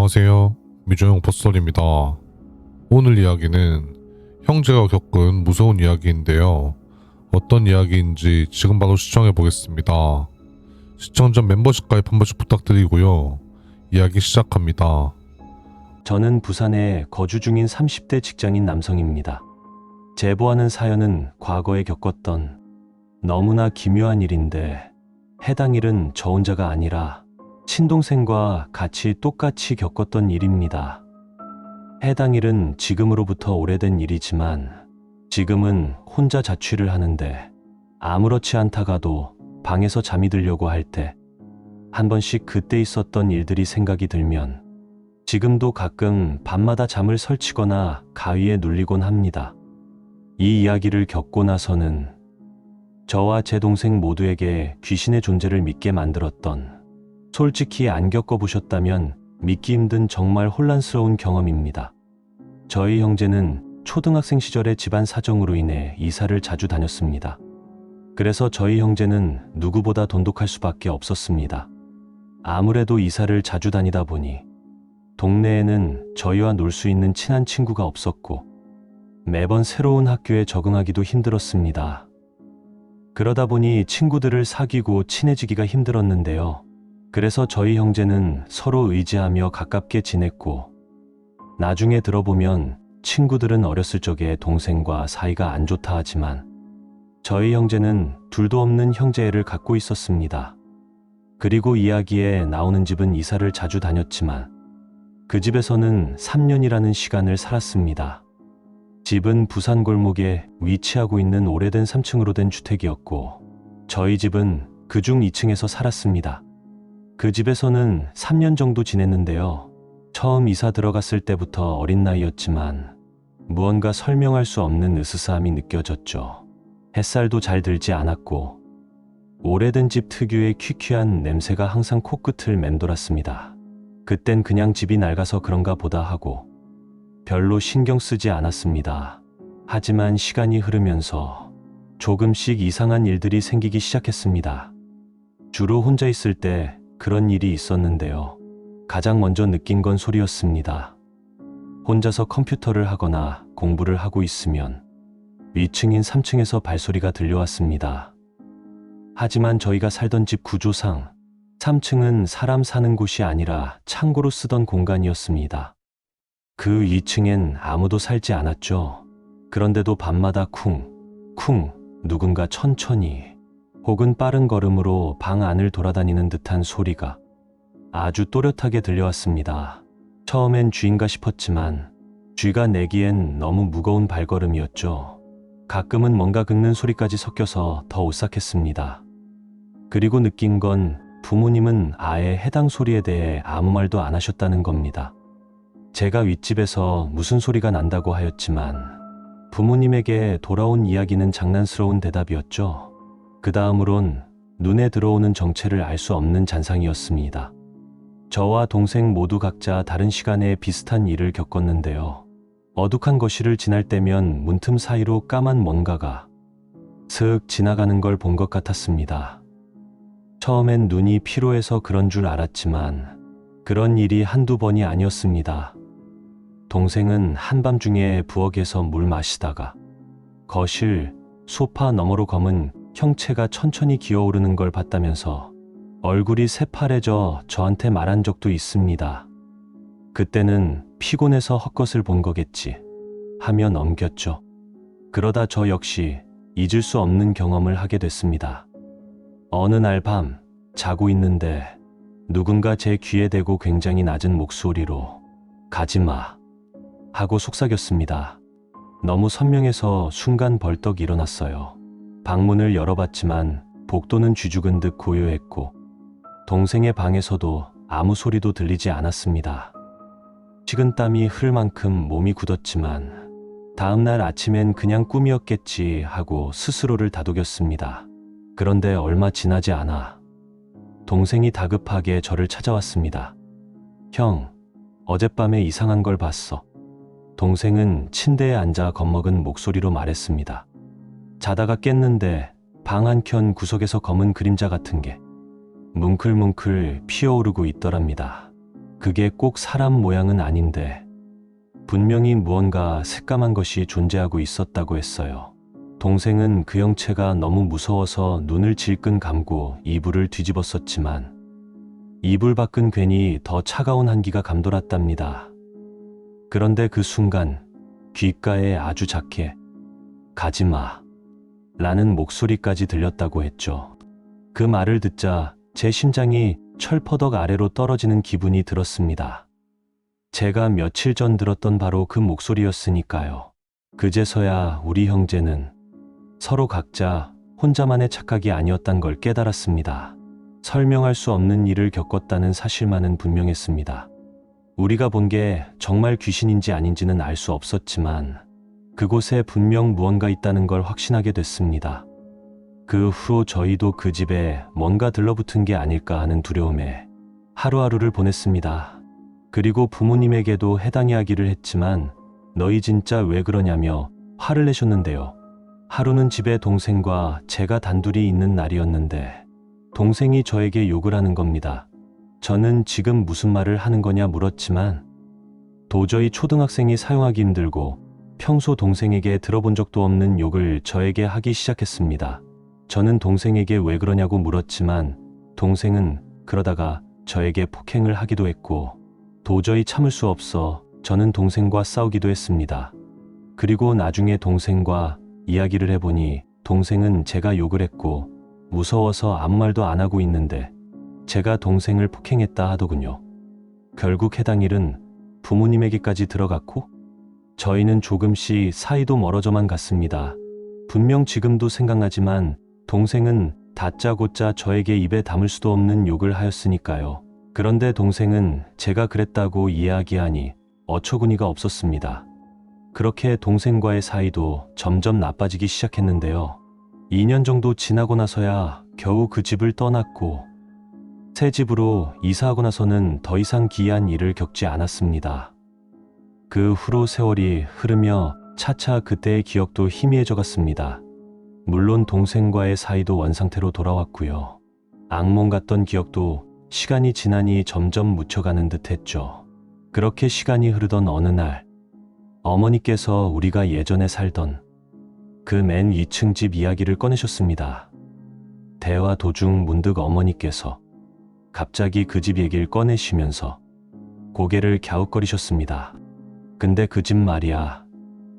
안녕하세요. 미조용 버썰입니다. 오늘 이야기는 형제가 겪은 무서운 이야기인데요. 어떤 이야기인지 지금 바로 시청해 보겠습니다. 시청 전 멤버십 가입 한 번씩 부탁드리고요. 이야기 시작합니다. 저는 부산에 거주 중인 30대 직장인 남성입니다. 제보하는 사연은 과거에 겪었던 너무나 기묘한 일인데 해당 일은 저 혼자가 아니라 친동생과 같이 똑같이 겪었던 일입니다. 해당 일은 지금으로부터 오래된 일이지만 지금은 혼자 자취를 하는데 아무렇지 않다가도 방에서 잠이 들려고 할 때 한 번씩 그때 있었던 일들이 생각이 들면 지금도 가끔 밤마다 잠을 설치거나 가위에 눌리곤 합니다. 이 이야기를 겪고 나서는 저와 제 동생 모두에게 귀신의 존재를 믿게 만들었던, 솔직히 안 겪어보셨다면 믿기 힘든 정말 혼란스러운 경험입니다. 저희 형제는 초등학생 시절에 집안 사정으로 인해 이사를 자주 다녔습니다. 그래서 저희 형제는 누구보다 돈독할 수밖에 없었습니다. 아무래도 이사를 자주 다니다 보니 동네에는 저희와 놀 수 있는 친한 친구가 없었고 매번 새로운 학교에 적응하기도 힘들었습니다. 그러다 보니 친구들을 사귀고 친해지기가 힘들었는데요. 그래서 저희 형제는 서로 의지하며 가깝게 지냈고, 나중에 들어보면 친구들은 어렸을 적에 동생과 사이가 안 좋다 하지만 저희 형제는 둘도 없는 형제애를 갖고 있었습니다. 그리고 이야기에 나오는 집은 이사를 자주 다녔지만 그 집에서는 3년이라는 시간을 살았습니다. 집은 부산 골목에 위치하고 있는 오래된 3층으로 된 주택이었고 저희 집은 그중 2층에서 살았습니다. 그 집에서는 3년 정도 지냈는데요. 처음 이사 들어갔을 때부터 어린 나이였지만 무언가 설명할 수 없는 으스스함이 느껴졌죠. 햇살도 잘 들지 않았고 오래된 집 특유의 퀴퀴한 냄새가 항상 코끝을 맴돌았습니다. 그땐 그냥 집이 낡아서 그런가 보다 하고 별로 신경 쓰지 않았습니다. 하지만 시간이 흐르면서 조금씩 이상한 일들이 생기기 시작했습니다. 주로 혼자 있을 때 그런 일이 있었는데요. 가장 먼저 느낀 건 소리였습니다. 혼자서 컴퓨터를 하거나 공부를 하고 있으면 위층인 3층에서 발소리가 들려왔습니다. 하지만 저희가 살던 집 구조상 3층은 사람 사는 곳이 아니라 창고로 쓰던 공간이었습니다. 그 2층엔 아무도 살지 않았죠. 그런데도 밤마다 쿵쿵 누군가 천천히 혹은 빠른 걸음으로 방 안을 돌아다니는 듯한 소리가 아주 또렷하게 들려왔습니다. 처음엔 쥐인가 싶었지만 쥐가 내기엔 너무 무거운 발걸음이었죠. 가끔은 뭔가 긁는 소리까지 섞여서 더 오싹했습니다. 그리고 느낀 건 부모님은 아예 해당 소리에 대해 아무 말도 안 하셨다는 겁니다. 제가 윗집에서 무슨 소리가 난다고 하였지만 부모님에게 돌아온 이야기는 장난스러운 대답이었죠. 그 다음으론 눈에 들어오는 정체를 알 수 없는 잔상이었습니다. 저와 동생 모두 각자 다른 시간에 비슷한 일을 겪었는데요. 어둑한 거실을 지날 때면 문틈 사이로 까만 뭔가가 슥 지나가는 걸 본 것 같았습니다. 처음엔 눈이 피로해서 그런 줄 알았지만 그런 일이 한두 번이 아니었습니다. 동생은 한밤중에 부엌에서 물 마시다가 거실, 소파 너머로 검은 형체가 천천히 기어오르는 걸 봤다면서 얼굴이 새파래져 저한테 말한 적도 있습니다. 그때는 피곤해서 헛것을 본 거겠지 하며 넘겼죠. 그러다 저 역시 잊을 수 없는 경험을 하게 됐습니다. 어느 날 밤 자고 있는데 누군가 제 귀에 대고 굉장히 낮은 목소리로 가지마 하고 속삭였습니다. 너무 선명해서 순간 벌떡 일어났어요. 방문을 열어봤지만 복도는 쥐죽은 듯 고요했고 동생의 방에서도 아무 소리도 들리지 않았습니다. 식은땀이 흐를 만큼 몸이 굳었지만 다음날 아침엔 그냥 꿈이었겠지 하고 스스로를 다독였습니다. 그런데 얼마 지나지 않아 동생이 다급하게 저를 찾아왔습니다. 형, 어젯밤에 이상한 걸 봤어. 동생은 침대에 앉아 겁먹은 목소리로 말했습니다. 자다가 깼는데 방 한켠 구석에서 검은 그림자 같은 게 뭉클뭉클 피어오르고 있더랍니다. 그게 꼭 사람 모양은 아닌데 분명히 무언가 새까만 것이 존재하고 있었다고 했어요. 동생은 그 형체가 너무 무서워서 눈을 질끈 감고 이불을 뒤집었었지만 이불 밖은 괜히 더 차가운 한기가 감돌았답니다. 그런데 그 순간 귓가에 아주 작게 가지마 라는 목소리까지 들렸다고 했죠. 그 말을 듣자 제 심장이 철퍼덕 아래로 떨어지는 기분이 들었습니다. 제가 며칠 전 들었던 바로 그 목소리였으니까요. 그제서야 우리 형제는 서로 각자 혼자만의 착각이 아니었단 걸 깨달았습니다. 설명할 수 없는 일을 겪었다는 사실만은 분명했습니다. 우리가 본 게 정말 귀신인지 아닌지는 알 수 없었지만 그곳에 분명 무언가 있다는 걸 확신하게 됐습니다. 그 후로 저희도 그 집에 뭔가 들러붙은 게 아닐까 하는 두려움에 하루하루를 보냈습니다. 그리고 부모님에게도 해당 이야기를 했지만 너희 진짜 왜 그러냐며 화를 내셨는데요. 하루는 집에 동생과 제가 단둘이 있는 날이었는데 동생이 저에게 욕을 하는 겁니다. 저는 지금 무슨 말을 하는 거냐 물었지만 도저히 초등학생이 사용하기 힘들고 평소 동생에게 들어본 적도 없는 욕을 저에게 하기 시작했습니다. 저는 동생에게 왜 그러냐고 물었지만 동생은 그러다가 저에게 폭행을 하기도 했고 도저히 참을 수 없어 저는 동생과 싸우기도 했습니다. 그리고 나중에 동생과 이야기를 해보니 동생은 제가 욕을 했고 무서워서 아무 말도 안 하고 있는데 제가 동생을 폭행했다 하더군요. 결국 해당 일은 부모님에게까지 들어갔고 저희는 조금씩 사이도 멀어져만 갔습니다. 분명 지금도 생각나지만 동생은 다짜고짜 저에게 입에 담을 수도 없는 욕을 하였으니까요. 그런데 동생은 제가 그랬다고 이야기하니 어처구니가 없었습니다. 그렇게 동생과의 사이도 점점 나빠지기 시작했는데요. 2년 정도 지나고 나서야 겨우 그 집을 떠났고 새 집으로 이사하고 나서는 더 이상 기이한 일을 겪지 않았습니다. 그 후로 세월이 흐르며 차차 그때의 기억도 희미해져 갔습니다. 물론 동생과의 사이도 원상태로 돌아왔고요. 악몽 같던 기억도 시간이 지나니 점점 묻혀가는 듯 했죠. 그렇게 시간이 흐르던 어느 날 어머니께서 우리가 예전에 살던 그 맨 2층 집 이야기를 꺼내셨습니다. 대화 도중 문득 어머니께서 갑자기 그 집 얘기를 꺼내시면서 고개를 갸웃거리셨습니다. 근데 그 집 말이야.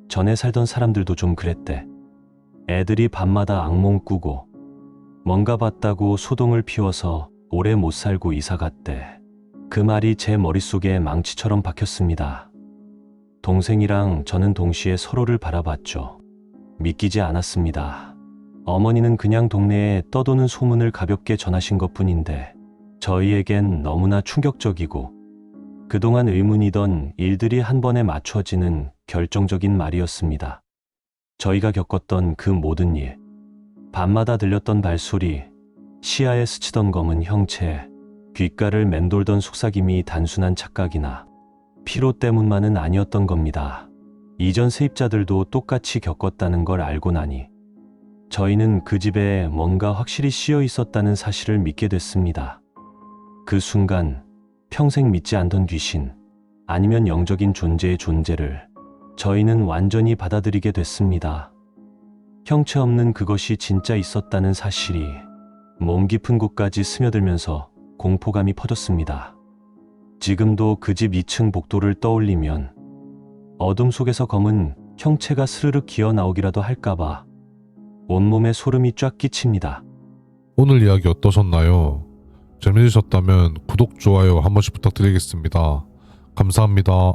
전에 살던 사람들도 좀 그랬대. 애들이 밤마다 악몽 꾸고 뭔가 봤다고 소동을 피워서 오래 못 살고 이사 갔대. 그 말이 제 머릿속에 망치처럼 박혔습니다. 동생이랑 저는 동시에 서로를 바라봤죠. 믿기지 않았습니다. 어머니는 그냥 동네에 떠도는 소문을 가볍게 전하신 것뿐인데 저희에겐 너무나 충격적이고 그동안 의문이던 일들이 한 번에 맞춰지는 결정적인 말이었습니다. 저희가 겪었던 그 모든 일, 밤마다 들렸던 발소리, 시야에 스치던 검은 형체, 귓가를 맴돌던 속삭임이 단순한 착각이나 피로 때문만은 아니었던 겁니다. 이전 세입자들도 똑같이 겪었다는 걸 알고 나니 저희는 그 집에 뭔가 확실히 씌어 있었다는 사실을 믿게 됐습니다. 그 순간 평생 믿지 않던 귀신 아니면 영적인 존재의 존재를 저희는 완전히 받아들이게 됐습니다. 형체 없는 그것이 진짜 있었다는 사실이 몸 깊은 곳까지 스며들면서 공포감이 퍼졌습니다. 지금도 그 집 2층 복도를 떠올리면 어둠 속에서 검은 형체가 스르륵 기어 나오기라도 할까봐 온몸에 소름이 쫙 끼칩니다. 오늘 이야기 어떠셨나요? 재밌으셨다면 구독, 좋아요 한 번씩 부탁드리겠습니다. 감사합니다.